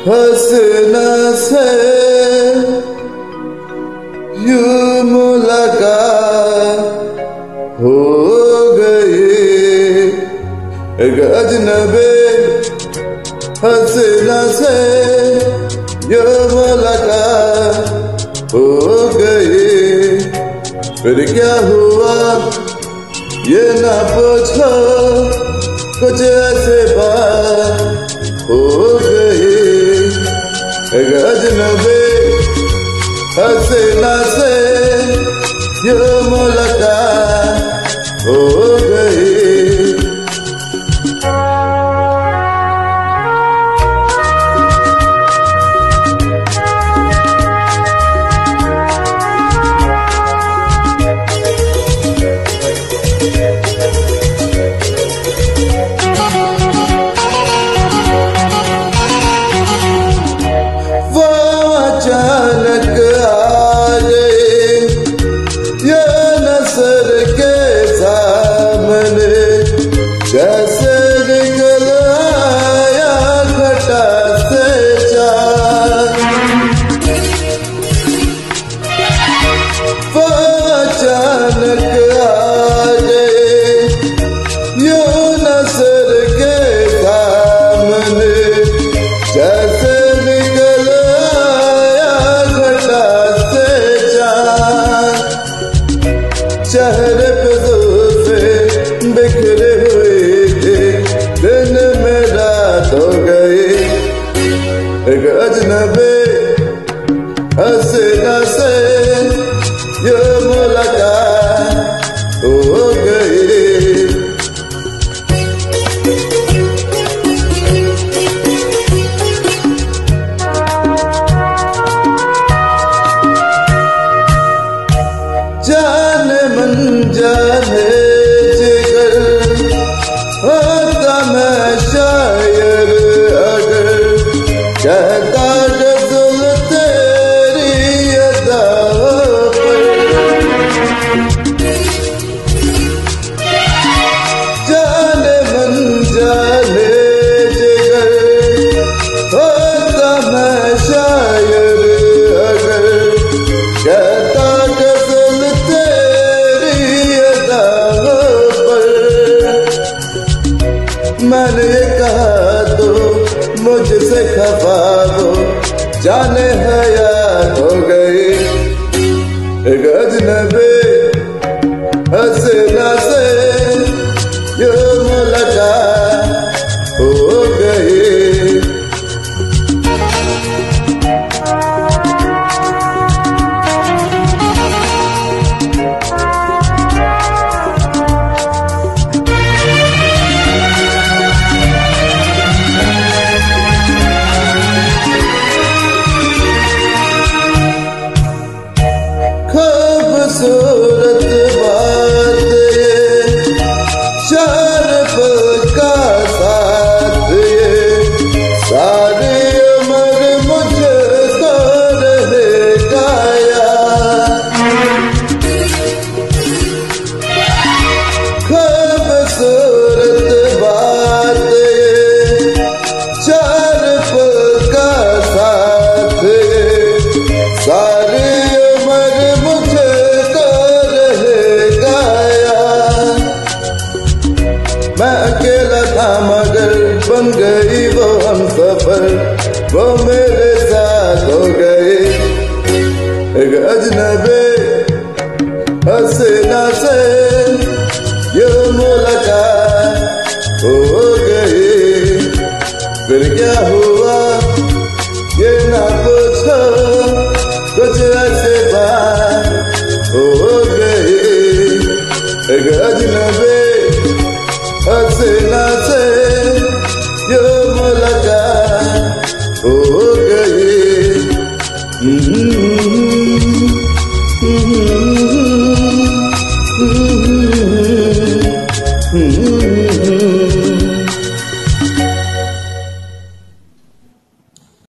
हंसना से यूं मुलाकात हो गई, एक अजनबी हंसना से यूं मुलाकात हो गई। फिर क्या हुआ ये ना पूछो, कुछ ऐसे बात हो गई, एक अजनबी हंसना से यूं मुलाकात हो गई। अचानक आ गए ये नजर के सामने, जैसे निकल आया घटा से चाँद। वो अचानक आ गए ये नजर के सामने, जैसे निकल चेहरे पे जुल्फे बिखरे हुए थे, दिन में रात हो गई, एक अजनबी हंसना से यूं मुलाकात हो गई। जाने मन जाने जिगर होता मैं शायर अगर, कहता गज़ल तेरी अदाओं पर। जाने मन जाने जिगर होता मैं शायर अगर, कहता मैंने ये कहा तो मुझसे खफा हो, जाने हयात हो गई, एक अजनबी हंसना से यूं मुलाकात हो गई। खूबसूरत बात ये, चार पल का साथ ये, सारी उम्र मुझको रहेगा याद। खूबसूरत बात ये, चार पल का साथ ये, सारी मैं अकेला था मगर बन गई वो हमसफर, वो मेरे साथ हो गई, एक अजनबी हंसना से यूं मुलाकात हो गई। फिर क्या हुआ ये ना पूछो, कुछ ऐसे बात हो गई, एक अजनबी